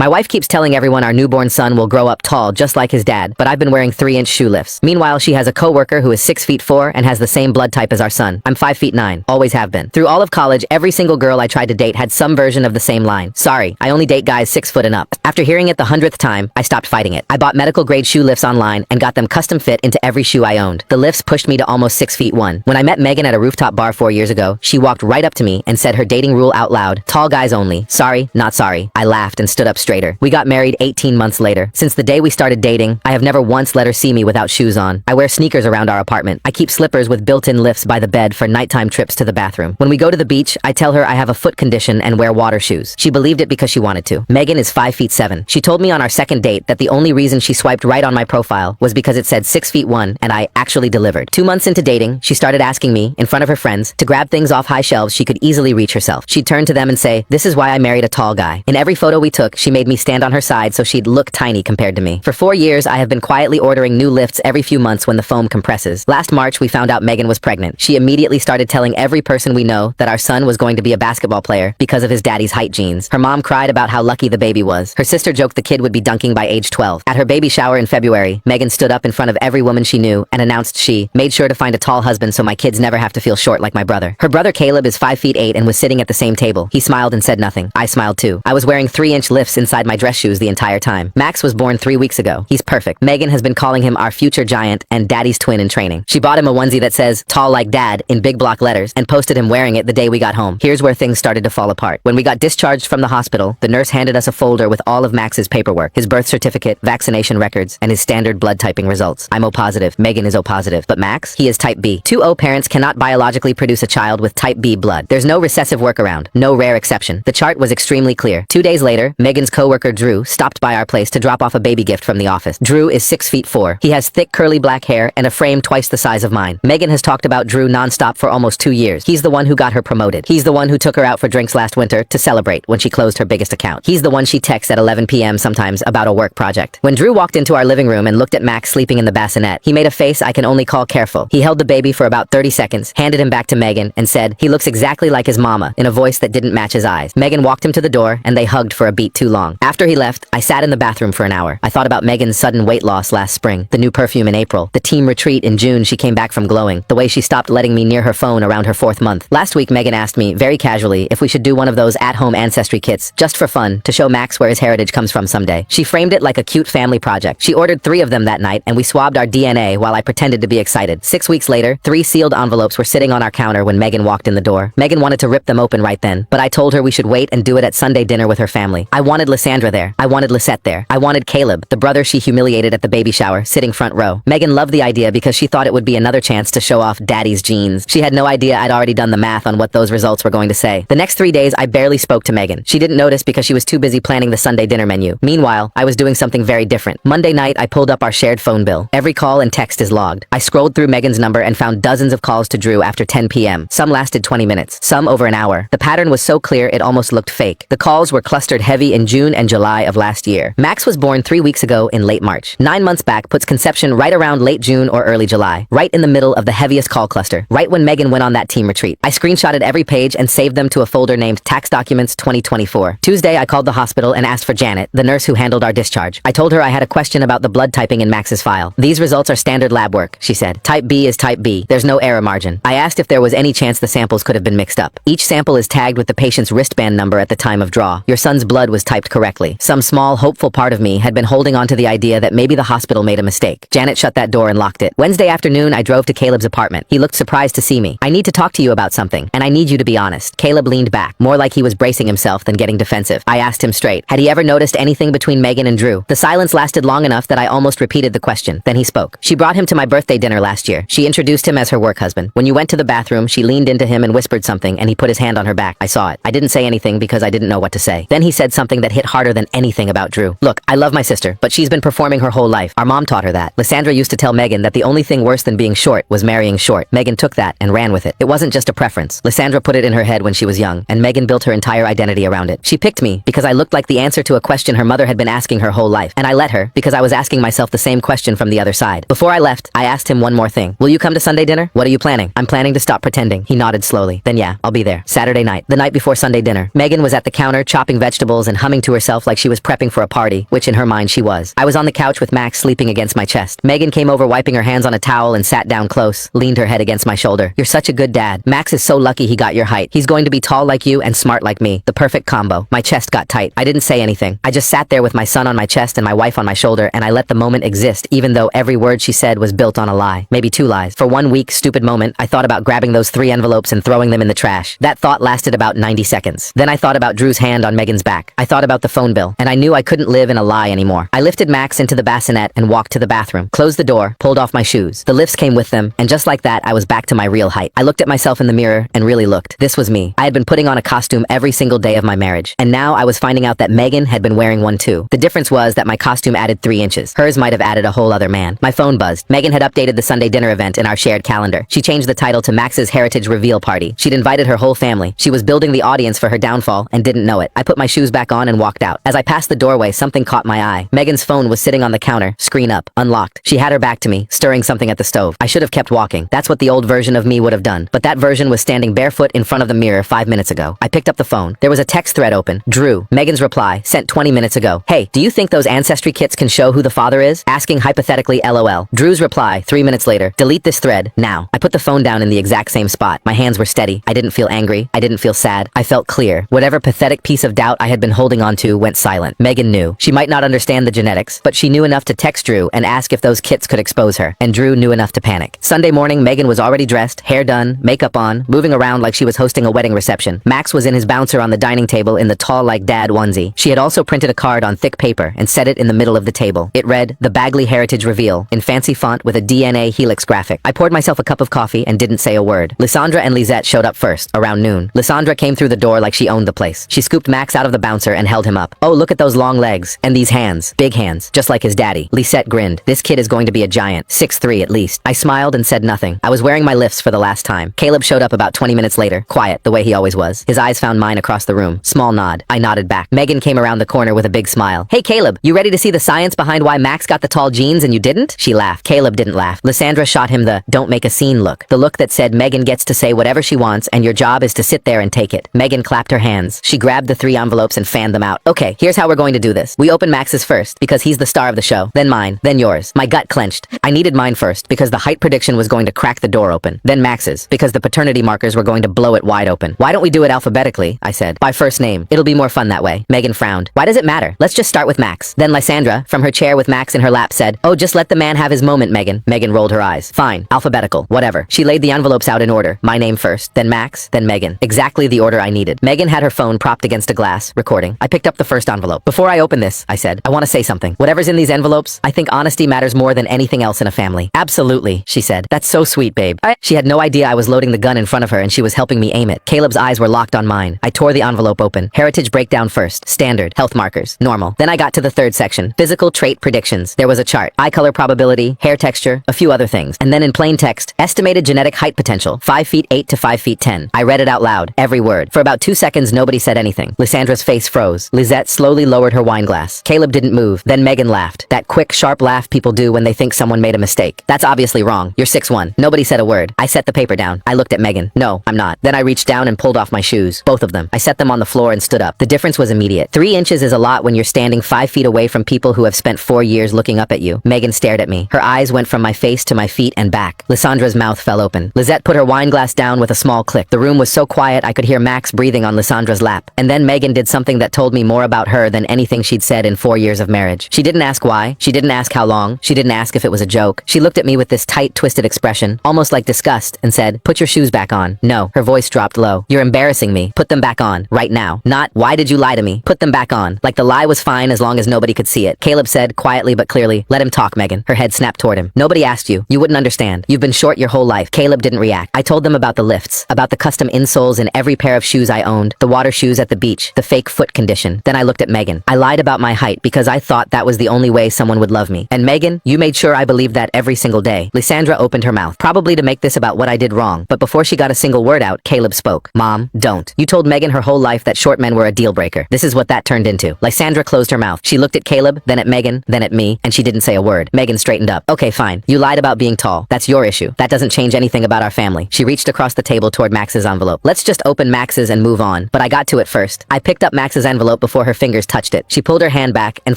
My wife keeps telling everyone our newborn son will grow up tall just like his dad, but I've been wearing 3-inch shoe lifts. Meanwhile, she has a coworker who is 6 feet 4 and has the same blood type as our son. I'm 5 feet 9, always have been. Through all of college, every single girl I tried to date had some version of the same line. Sorry, I only date guys 6 foot and up. After hearing it the 100th time, I stopped fighting it. I bought medical grade shoe lifts online and got them custom fit into every shoe I owned. The lifts pushed me to almost 6 feet 1. When I met Megan at a rooftop bar 4 years ago, she walked right up to me and said her dating rule out loud: tall guys only. Sorry, not sorry. I laughed and stood up straighter. We got married 18 months later. Since the day we started dating, I have never once let her see me without shoes on. I wear sneakers around our apartment. I keep slippers with built-in lifts by the bed for nighttime trips to the bathroom. When we go to the beach, I tell her I have a foot condition and wear water shoes. She believed it because she wanted to. Megan is 5 feet 7. She told me on our second date that the only reason she swiped right on my profile was because it said 6 feet 1 and I actually delivered. 2 months into dating, she started asking me, in front of her friends, to grab things off high shelves she could easily reach herself. She'd turn to them and say, "This is why I married a tall guy." In every photo we took, she made me stand on her side so she'd look tiny compared to me. For 4 years, I have been quietly ordering new lifts every few months when the foam compresses. Last March, we found out Megan was pregnant. She immediately started telling every person we know that our son was going to be a basketball player because of his daddy's height genes. Her mom cried about how lucky the baby was. Her sister joked the kid would be dunking by age 12. At her baby shower in February, Megan stood up in front of every woman she knew and announced she made sure to find a tall husband so my kids never have to feel short like my brother. Her brother Caleb is 5 feet 8 and was sitting at the same table. He smiled and said nothing. I smiled too. I was wearing 3-inch lifts inside my dress shoes the entire time. Max was born 3 weeks ago. He's perfect. Megan has been calling him our future giant and daddy's twin in training. She bought him a onesie that says "tall like dad" in big block letters and posted him wearing it the day we got home. Here's where things started to fall apart. When we got discharged from the hospital, the nurse handed us a folder with all of Max's paperwork, his birth certificate, vaccination records, and his standard blood typing results. I'm O positive. Megan is O positive. But Max? He is type B. 2 O parents cannot biologically produce a child with type B blood. There's no recessive workaround. No rare exception. The chart was extremely clear. 2 days later, Megan's coworker Drew stopped by our place to drop off a baby gift from the office. Drew is 6 feet 4. He has thick curly black hair and a frame twice the size of mine. Megan has talked about Drew nonstop for almost 2 years. He's the one who got her promoted. He's the one who took her out for drinks last winter to celebrate when she closed her biggest account. He's the one she texts at 11 p.m. sometimes about a work project. When Drew walked into our living room and looked at Max sleeping in the bassinet, he made a face I can only call careful. He held the baby for about 30 seconds, handed him back to Megan, and said, "He looks exactly like his mama," in a voice that didn't match his eyes. Megan walked him to the door and they hugged for a beat too long. After he left, I sat in the bathroom for an hour. I thought about Megan's sudden weight loss last spring, the new perfume in April, the team retreat in June she came back from glowing, the way she stopped letting me near her phone around her 4th month. Last week, Megan asked me, very casually, if we should do one of those at-home ancestry kits, just for fun, to show Max where his heritage comes from someday. She framed it like a cute family project. She ordered 3 of them that night and we swabbed our DNA while I pretended to be excited. 6 weeks later, 3 sealed envelopes were sitting on our counter when Megan walked in the door. Megan wanted to rip them open right then, but I told her we should wait and do it at Sunday dinner with her family. I wanted Lysandra there. I wanted Lisette there. I wanted Caleb, the brother she humiliated at the baby shower, sitting front row. Megan loved the idea because she thought it would be another chance to show off daddy's genes. She had no idea I'd already done the math on what those results were going to say. The next 3 days, I barely spoke to Megan. She didn't notice because she was too busy planning the Sunday dinner menu. Meanwhile, I was doing something very different. Monday night, I pulled up our shared phone bill. Every call and text is logged. I scrolled through Megan's number and found dozens of calls to Drew after 10 p.m. Some lasted 20 minutes, some over an hour. The pattern was so clear it almost looked fake. The calls were clustered heavy in June and July of last year. Max was born 3 weeks ago in late March. 9 months back puts conception right around late June or early July, right in the middle of the heaviest call cluster, right when Megan went on that team retreat. I screenshotted every page and saved them to a folder named Tax Documents 2024. Tuesday, I called the hospital and asked for Janet, the nurse who handled our discharge. I told her I had a question about the blood typing in Max's file. "These results are standard lab work," she said. "Type B is type B. There's no error margin." I asked if there was any chance the samples could have been mixed up. Each sample is tagged with the patient's wristband number at the time of draw. Your son's blood was typed correctly. Some small, hopeful part of me had been holding on to the idea that maybe the hospital made a mistake. Janet shut that door and locked it. Wednesday afternoon, I drove to Caleb's apartment. He looked surprised to see me. "I need to talk to you about something, and I need you to be honest." Caleb leaned back, more like he was bracing himself than getting defensive. I asked him straight. Had he ever noticed anything between Megan and Drew? The silence lasted long enough that I almost repeated the question. Then he spoke. "She brought him to my birthday dinner last year. She introduced him as her work husband. When you went to the bathroom, she leaned into him and whispered something, and he put his hand on her back. I saw it. I didn't say anything because I didn't know what to say. Then he said something that hit harder than anything about Drew. Look, I love my sister, but she's been performing her whole life. Our mom taught her that. Lysandra used to tell Megan that the only thing worse than being short was marrying short. Megan took that and ran with it. It wasn't just a preference. Lysandra put it in her head when she was young, and Megan built her entire identity around it. She picked me because I looked like the answer to a question her mother had been asking her whole life, and I let her because I was asking myself the same question from the other side. Before I left, I asked him one more thing. "Will you come to Sunday dinner?" "What are you planning?" "I'm planning to stop pretending." He nodded slowly. "Then yeah, I'll be there." Saturday night, the night before Sunday dinner, Megan was at the counter chopping vegetables and humming to to herself like she was prepping for a party, which in her mind she was. I was on the couch with Max sleeping against my chest. Megan came over wiping her hands on a towel and sat down close, leaned her head against my shoulder. You're such a good dad. Max is so lucky he got your height. He's going to be tall like you and smart like me. The perfect combo. My chest got tight. I didn't say anything. I just sat there with my son on my chest and my wife on my shoulder, and I let the moment exist, even though every word she said was built on a lie. Maybe 2 lies. For one weak, stupid moment, I thought about grabbing those 3 envelopes and throwing them in the trash. That thought lasted about 90 seconds. Then I thought about Drew's hand on Megan's back. I thought about the phone bill, and I knew I couldn't live in a lie anymore. I lifted Max into the bassinet and walked to the bathroom, closed the door, pulled off my shoes. The lifts came with them, and just like that, I was back to my real height. I looked at myself in the mirror and really looked. This was me. I had been putting on a costume every single day of my marriage, and now I was finding out that Megan had been wearing one too. The difference was that my costume added 3 inches. Hers might have added a whole other man. My phone buzzed. Megan had updated the Sunday dinner event in our shared calendar. She changed the title to Max's Heritage Reveal Party. She'd invited her whole family. She was building the audience for her downfall and didn't know it. I put my shoes back on and walked out. As I passed the doorway, something caught my eye. Megan's phone was sitting on the counter, screen up, unlocked. She had her back to me, stirring something at the stove. I should have kept walking. That's what the old version of me would have done. But that version was standing barefoot in front of the mirror 5 minutes ago. I picked up the phone. There was a text thread open. Drew, Megan's reply, sent 20 minutes ago. Hey, do you think those ancestry kits can show who the father is? Asking hypothetically LOL. Drew's reply, 3 minutes later, delete this thread, now. I put the phone down in the exact same spot. My hands were steady. I didn't feel angry. I didn't feel sad. I felt clear. Whatever pathetic piece of doubt I had been holding on to went silent. Megan knew. She might not understand the genetics, but she knew enough to text Drew and ask if those kits could expose her. And Drew knew enough to panic. Sunday morning, Megan was already dressed, hair done, makeup on, moving around like she was hosting a wedding reception. Max was in his bouncer on the dining table in the tall like dad onesie. She had also printed a card on thick paper and set it in the middle of the table. It read, The Bagley Heritage Reveal, in fancy font with a DNA helix graphic. I poured myself a cup of coffee and didn't say a word. Lysandra and Lisette showed up first, around noon. Lysandra came through the door like she owned the place. She scooped Max out of the bouncer and held him up. Oh, look at those long legs. And these hands. Big hands. Just like his daddy. Lisette grinned. This kid is going to be a giant. 6'3" at least. I smiled and said nothing. I was wearing my lifts for the last time. Caleb showed up about 20 minutes later, quiet, the way he always was. His eyes found mine across the room. Small nod. I nodded back. Megan came around the corner with a big smile. Hey Caleb, you ready to see the science behind why Max got the tall jeans and you didn't? She laughed. Caleb didn't laugh. Lysandra shot him the don't make a scene look. The look that said Megan gets to say whatever she wants and your job is to sit there and take it. Megan clapped her hands. She grabbed the 3 envelopes and fanned them out. Okay, here's how we're going to do this. We open Max's first because he's the star of the show. Then mine. Then yours. My gut clenched. I needed mine first because the height prediction was going to crack the door open. Then Max's because the paternity markers were going to blow it wide open. Why don't we do it alphabetically? I said. By first name. It'll be more fun that way. Megan frowned. Why does it matter? Let's just start with Max. Then Lysandra, from her chair with Max in her lap, said, Oh, just let the man have his moment, Megan. Megan rolled her eyes. Fine. Alphabetical. Whatever. She laid the envelopes out in order. My name first. Then Max. Then Megan. Exactly the order I needed. Megan had her phone propped against a glass, recording. I picked up the first envelope. Before I open this, I said, I want to say something. Whatever's in these envelopes, I think honesty matters more than anything else in a family. Absolutely, she said. That's so sweet, babe. She had no idea I was loading the gun in front of her and she was helping me aim it. Caleb's eyes were locked on mine. I tore the envelope open. Heritage breakdown first. Standard. Health markers. Normal. Then I got to the third section. Physical trait predictions. There was a chart. Eye color probability, hair texture, a few other things. And then in plain text, estimated genetic height potential, 5'8" to 5'10". I read it out loud. Every word. For about 2 seconds, nobody said anything. Lysandra's face froze. Lisette slowly lowered her wine glass. Caleb didn't move. Then Megan laughed. That quick, sharp laugh people do when they think someone made a mistake. That's obviously wrong. You're 6'1". Nobody said a word. I set the paper down. I looked at Megan. No, I'm not. Then I reached down and pulled off my shoes. Both of them. I set them on the floor and stood up. The difference was immediate. 3 inches is a lot when you're standing 5 feet away from people who have spent 4 years looking up at you. Megan stared at me. Her eyes went from my face to my feet and back. Lysandra's mouth fell open. Lisette put her wine glass down with a small click. The room was so quiet I could hear Max breathing on Lysandra's lap. And then Megan did something that told me more about her than anything she'd said in 4 years of marriage. She didn't ask why. She didn't ask how long. She didn't ask if it was a joke. She looked at me with this tight, twisted expression, almost like disgust, and said, Put your shoes back on. No. Her voice dropped low. You're embarrassing me. Put them back on. Right now. Not, why did you lie to me? Put them back on. Like the lie was fine as long as nobody could see it. Caleb said, quietly but clearly, Let him talk, Megan. Her head snapped toward him. Nobody asked you. You wouldn't understand. You've been short your whole life. Caleb didn't react. I told them about the lifts, about the custom insoles in every pair of shoes I owned, the water shoes at the beach, the fake foot condition. Then I looked at Megan. I lied about my height because I thought that was the only way someone would love me. And Megan, you made sure I believed that every single day. Lysandra opened her mouth, probably to make this about what I did wrong, but before she got a single word out, Caleb spoke. Mom, don't. You told Megan her whole life that short men were a deal breaker. This is what that turned into. Lysandra closed her mouth. She looked at Caleb, then at Megan, then at me, and she didn't say a word. Megan straightened up. Okay, fine. You lied about being tall. That's your issue. That doesn't change anything about our family. She reached across the table toward Max's envelope. Let's just open Max's and move on. But I got to it first. I picked up Max's envelope envelope before her fingers touched it. She pulled her hand back, and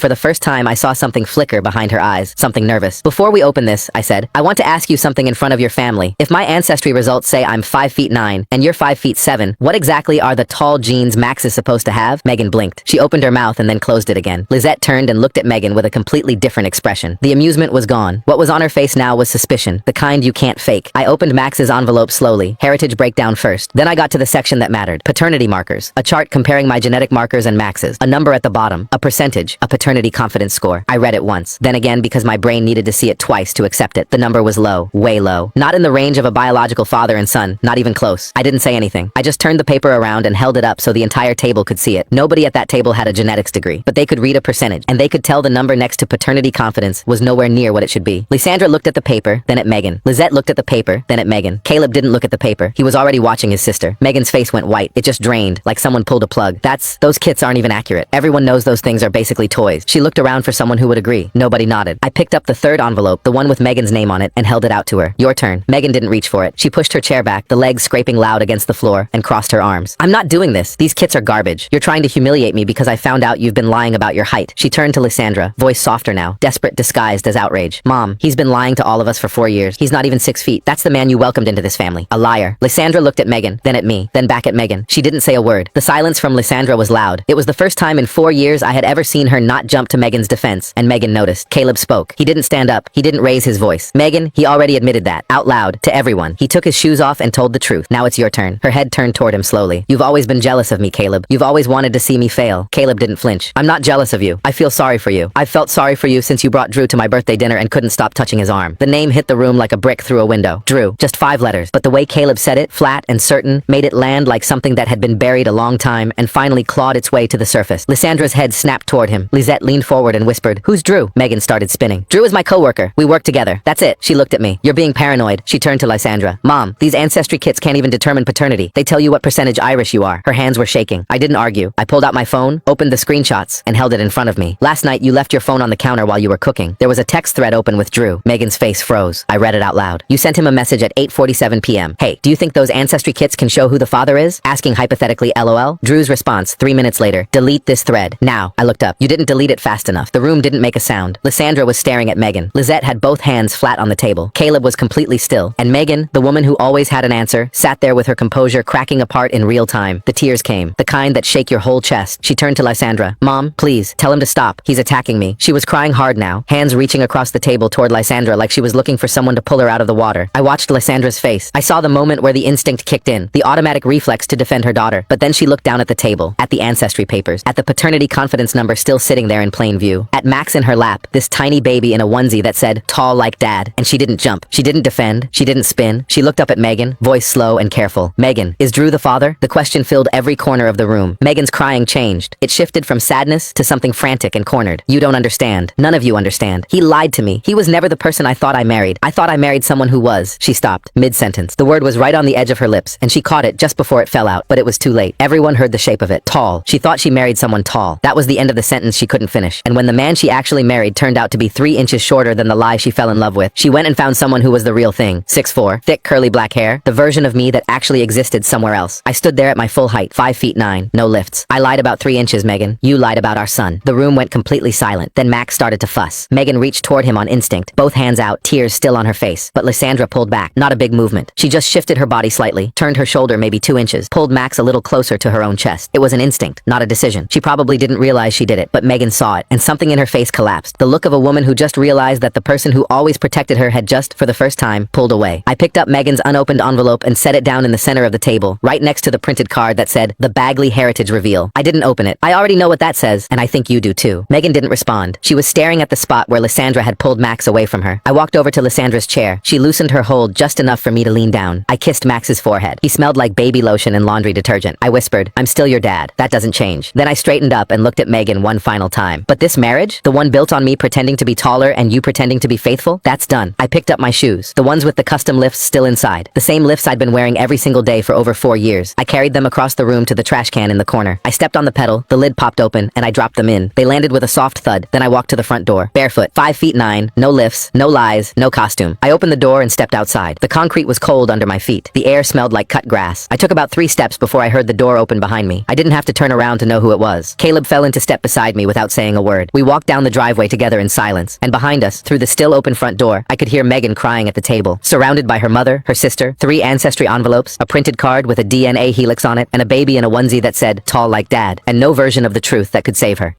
for the first time I saw something flicker behind her eyes, something nervous. Before we open this, I said, I want to ask you something in front of your family. If my ancestry results say I'm 5 feet 9, and you're 5 feet 7, what exactly are the tall genes Max is supposed to have? Megan blinked. She opened her mouth and then closed it again. Lizette turned and looked at Megan with a completely different expression. The amusement was gone. What was on her face now was suspicion, the kind you can't fake. I opened Max's envelope slowly, heritage breakdown first. Then I got to the section that mattered. Paternity markers. A chart comparing my genetic markers and Max's. A number at the bottom. A percentage. A paternity confidence score. I read it once. Then again because my brain needed to see it twice to accept it. The number was low. Way low. Not in the range of a biological father and son. Not even close. I didn't say anything. I just turned the paper around and held it up so the entire table could see it. Nobody at that table had a genetics degree, but they could read a percentage, and they could tell the number next to paternity confidence was nowhere near what it should be. Lysandra looked at the paper, then at Megan. Lizette looked at the paper, then at Megan. Caleb didn't look at the paper. He was already watching his sister. Megan's face went white. It just drained, like someone pulled a plug. Those kits aren't even accurate. Everyone knows those things are basically toys. She looked around for someone who would agree. Nobody nodded. I picked up the third envelope, the one with Megan's name on it, and held it out to her. Your turn. Megan didn't reach for it. She pushed her chair back, the legs scraping loud against the floor, and crossed her arms. I'm not doing this. These kits are garbage. You're trying to humiliate me because I found out you've been lying about your height. She turned to Lysandra, voice softer now, desperate disguised as outrage. Mom, he's been lying to all of us for 4 years. He's not even 6 feet. That's the man you welcomed into this family. A liar. Lysandra looked at Megan, then at me, then back at Megan. She didn't say a word. The silence from Lysandra was loud. It was the first time in 4 years I had ever seen her not jump to Megan's defense, and Megan noticed. Caleb spoke. He didn't stand up. He didn't raise his voice. Megan, he already admitted that. Out loud, to everyone. He took his shoes off and told the truth. Now it's your turn. Her head turned toward him slowly. You've always been jealous of me, Caleb. You've always wanted to see me fail. Caleb didn't flinch. I'm not jealous of you. I feel sorry for you. I've felt sorry for you since you brought Drew to my birthday dinner and couldn't stop touching his arm. The name hit the room like a brick through a window. Drew. Just 5 letters. But the way Caleb said it, flat and certain, made it land like something that had been buried a long time and finally clawed its way to the surface. Lysandra's head snapped toward him. Lisette leaned forward and whispered, Who's Drew? Megan started spinning. Drew is my coworker. We work together. That's it. She looked at me. You're being paranoid. She turned to Lysandra. Mom, these ancestry kits can't even determine paternity. They tell you what percentage Irish you are. Her hands were shaking. I didn't argue. I pulled out my phone, opened the screenshots, and held it in front of me. Last night, you left your phone on the counter while you were cooking. There was a text thread open with Drew. Megan's face froze. I read it out loud. You sent him a message at 8:47 p.m. Hey, do you think those ancestry kits can show who the father is? Asking hypothetically LOL. Drew's response, 3 minutes later. Delete this thread. Now. I looked up. You didn't delete it fast enough. The room didn't make a sound. Lysandra was staring at Megan. Lizette had both hands flat on the table. Caleb was completely still. And Megan, the woman who always had an answer, sat there with her composure cracking apart in real time. The tears came. The kind that shake your whole chest. She turned to Lysandra. Mom, please, tell him to stop. He's attacking me. She was crying hard now, hands reaching across the table toward Lysandra like she was looking for someone to pull her out of the water. I watched Lysandra's face. I saw the moment where the instinct kicked in, the automatic reflex to defend her daughter. But then she looked down at the table, at the ancestry papers, at the paternity confidence number still sitting there in plain view, at Max in her lap, this tiny baby in a onesie that said, tall like dad, and she didn't jump. She didn't defend. She didn't spin. She looked up at Megan, voice slow and careful. Megan, is Drew the father? The question filled every corner of the room. Megan's crying changed. It shifted from sadness to something frantic and cornered. You don't understand. None of you understand. He lied to me. He was never the person I thought I married. I thought I married someone who was. She stopped, mid-sentence. The word was right on the edge of her lips, and she caught it just before it fell out, but it was too late. Everyone heard the shape of it. Tall. She thought she married someone tall. That was the end of the sentence she couldn't finish. And when the man she actually married turned out to be 3 inches shorter than the lie she fell in love with, she went and found someone who was the real thing. 6'4", thick curly black hair, the version of me that actually existed somewhere else. I stood there at my full height, 5 feet 9, no lifts. I lied about 3 inches, Megan. You lied about our son. The room went completely silent. Then Max started to fuss. Megan reached toward him on instinct, both hands out, tears still on her face. But Lysandra pulled back. Not a big movement. She just shifted her body slightly, turned her shoulder maybe 2 inches, pulled Max a little closer to her own chest. It was an instinct, not a decision. She probably didn't realize she did it, but Megan saw it, and something in her face collapsed. The look of a woman who just realized that the person who always protected her had just, for the first time, pulled away. I picked up Megan's unopened envelope and set it down in the center of the table, right next to the printed card that said, The Bagley Heritage Reveal. I didn't open it. I already know what that says, and I think you do too. Megan didn't respond. She was staring at the spot where Lysandra had pulled Max away from her. I walked over to Lysandra's chair. She loosened her hold just enough for me to lean down. I kissed Max's forehead. He smelled like baby lotion and laundry detergent. I whispered, I'm still your dad. That doesn't change. Then I straightened up and looked at Megan one final time. But this marriage? The one built on me pretending to be taller and you pretending to be faithful? That's done. I picked up my shoes. The ones with the custom lifts still inside. The same lifts I'd been wearing every single day for over 4 years. I carried them across the room to the trash can in the corner. I stepped on the pedal, the lid popped open, and I dropped them in. They landed with a soft thud. Then I walked to the front door. Barefoot, 5 feet 9, no lifts, no lies, no costume. I opened the door and stepped outside. The concrete was cold under my feet. The air smelled like cut grass. I took about 3 steps before I heard the door open behind me. I didn't have to turn around to know who it was. Caleb fell into step beside me without saying a word. We walked down the driveway together in silence, and behind us, through the still open front door, I could hear Megan crying at the table, surrounded by her mother, her sister, 3 ancestry envelopes, a printed card with a DNA helix on it, and a baby in a onesie that said, "Tall like Dad," and no version of the truth that could save her.